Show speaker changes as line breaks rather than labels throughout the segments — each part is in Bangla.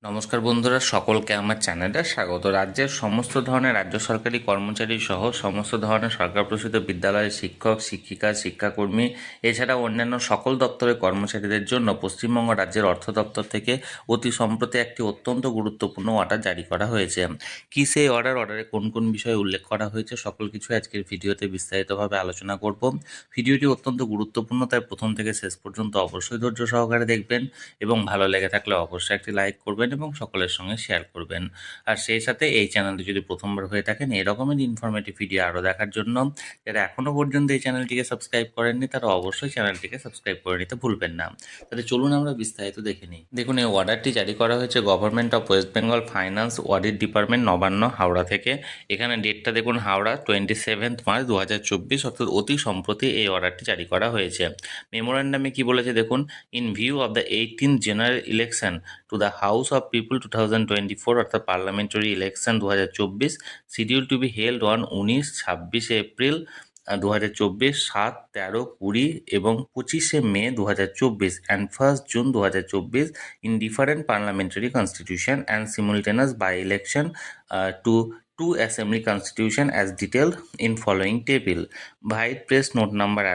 নমস্কার বন্ধুরা, সকলকে আমার চ্যানেলে স্বাগত। রাজ্যের সমস্ত ধরনের রাজ্য সরকারি কর্মচারী সহ সমস্ত ধরনের সরকার প্রসূত বিদ্যালয়ের শিক্ষক, শিক্ষিকা, শিক্ষাকর্মী এছাড়া অন্যান্য সকল দপ্তরের কর্মচারীদের জন্য পশ্চিমবঙ্গ রাজ্যের অর্থ দপ্তর থেকে অতি সম্প্রতি একটি অত্যন্ত গুরুত্বপূর্ণ অর্ডার জারি করা হয়েছে। কী সেই অর্ডারে কোন কোন বিষয়ে উল্লেখ করা হয়েছে সকল কিছু আজকের ভিডিওতে বিস্তারিতভাবে আলোচনা করব। ভিডিওটি অত্যন্ত গুরুত্বপূর্ণ, তাই প্রথম থেকে শেষ পর্যন্ত অবশ্যই ধৈর্য সহকারে দেখবেন এবং ভালো লেগে থাকলে অবশ্যই একটি লাইক করবেন এবং সকলের সঙ্গে শেয়ার করবেন। আর সেই সাথে এই চ্যানেলটি যদি প্রথমবার হয়ে থাকেন এরকমের ইনফরমেটিভ ভিডিও আরও দেখার জন্য যারা এখনও পর্যন্ত এই চ্যানেলটিকে সাবস্ক্রাইব করেননি তারা অবশ্যই চ্যানেলটিকে সাবস্ক্রাইব করে নিতে ভুলবেন না। তাহলে চলুন আমরা বিস্তারিত দেখে নিই। দেখুন, এই অর্ডারটি জারি করা হয়েছে government of West Bengal finance audit department, Nabanna, Howrah থেকে। এখানে ডেটটা দেখুন, হাওড়া 27 মার্চ 2024, অর্থাৎ অতি সম্প্রতি এই অর্ডারটি জারি করা হয়েছে। মেমোরেন্ডামে কি বলেছে দেখুন, in view of the 18th general election to the house of people 2024, অর্থাৎ parliamentary election 2024 schedule to be held on 19-26 April 2024, 7, 13, 20 এবং 25 May 2024 and 1 June 2024 in different parliamentary constitution and simultaneous by election to to assembly constitution as detailed in following table. Vide press note number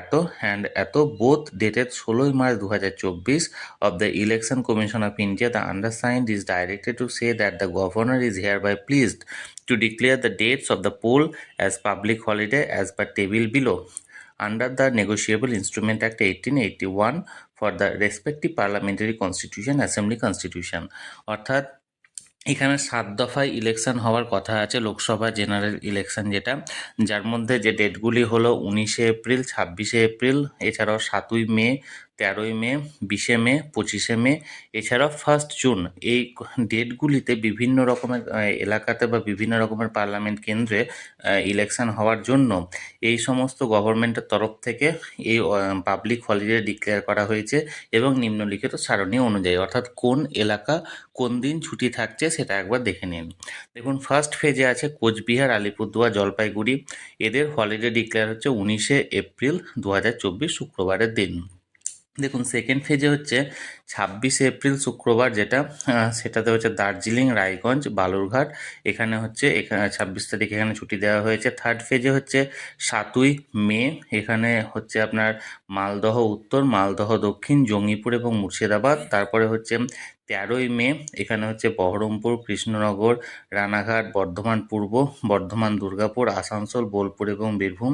এত both dated 16 March 2024 of the Election Commission of India, the undersigned is directed to say that the governor is hereby pleased to declare the dates of the poll as public holiday as per table below under the Negotiable Instrument Act 1881 for the respective parliamentary constitution, assembly constitution। অর্থাৎ এখানে 7 দফায় ইলেকশন হওয়ার কথা আছে, লোকসভা জেনারেল ইলেকশন যেটা, যার মধ্যে যে ডেটগুলি হলো 19 এপ্রিল, 26 এপ্রিল, এছাড়াও 7ই মে, 13ই মে, 20 মে, 25 মে, এছাড়াও 1 জুন। এই ডেটগুলিতে বিভিন্ন রকমের এলাকাতে বা বিভিন্ন রকমের পার্লামেন্ট কেন্দ্রে ইলেকশন হওয়ার জন্য এই সমস্ত গভর্নমেন্টের তরফ থেকে এই পাবলিক হলিডে ডিক্লেয়ার করা হয়েছে এবং নিম্নলিখিত সারণী অনুযায়ী, অর্থাৎ কোন এলাকা কোন দিন ছুটি থাকছে সেটা একবার দেখে নিন। দেখুন, ফার্স্ট ফেজে আছে কোচবিহার, আলিপুরদুয়ার, জলপাইগুড়ি। এদের হলিডে ডিক্লেয়ার হচ্ছে 19 এপ্রিল 2024 শুক্রবারের দিন। দেখুন, সেকেন্ড ফেজে হচ্ছে 26 এপ্রিল শুক্রবার, যেটা সেটাতে হচ্ছে দার্জিলিং, রায়গঞ্জ, বালুরঘাট। এখানে 26 তারিখ এখানে ছুটি দেওয়া হয়েছে। থার্ড ফেজে হচ্ছে 7ই মে, এখানে হচ্ছে আপনার মালদহ উত্তর, মালদহ দক্ষিণ, জঙ্গিপুর এবং মুর্শিদাবাদ। তারপরে হচ্ছে 13ই মে, এখানে হচ্ছে বহরমপুর, কৃষ্ণনগর, রানাঘাট, বর্ধমান পূর্ব, বর্ধমান, দুর্গাপুর, আসানসোল, বোলপুর এবং বীরভূম।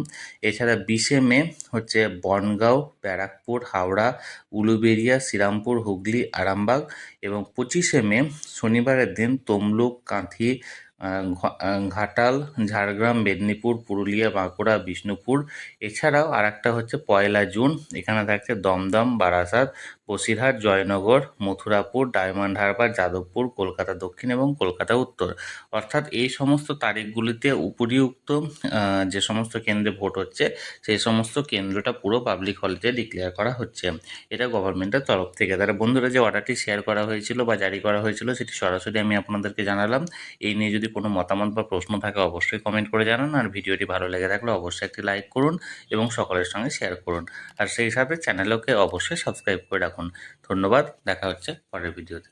এছাড়া 20 মে হচ্ছে বনগাঁও, ব্যারাকপুর, হাওড়া, উলুবেড়িয়া, শ্রীরামপুর, হুগলি, আরামবাগ এবং 25 মে শনিবারের দিন তমলুক, কাঁথি, ঘাটাল, ঝাড়গ্রাম, মেদিনীপুর, পুরুলিয়া, বাঁকুড়া, বিষ্ণুপুর। এছাড়াও আরেকটা হচ্ছে 1 জুন, এখানে থাকছে দমদম, বারাসাত, বসিরহাট, জয়নগর, মথুরাপুর, ডায়মন্ড হারবার, যাদবপুর, কলকাতা দক্ষিণ এবং কলকাতা উত্তর। অর্থাৎ এই সমস্ত তারিখগুলিতে উপরিউক্ত যে সমস্ত কেন্দ্রে ভোট হচ্ছে সেই সমস্ত কেন্দ্রটা পুরো পাবলিক হলিডে ডিক্লেয়ার করা হচ্ছে, এটা গভর্নমেন্টের তরফ থেকে। তারা বন্ধুরা, যে অর্ডারটি শেয়ার করা হয়েছিল বা জারি করা হয়েছিল সেটি সরাসরি আমি আপনাদেরকে জানালাম। এই নিয়ে যদি কোনো মতামত বা প্রশ্ন থাকে অবশ্যই কমেন্ট করে জানান, আর ভিডিওটি ভালো লেগে থাকলে অবশ্যই একটি লাইক করুন এবং সকলের সঙ্গে শেয়ার করুন। আর সেই সাথে চ্যানেলকে অবশ্যই সাবস্ক্রাইব করে রাখুন। ধন্যবাদ, দেখা হচ্ছে পরের ভিডিওতে।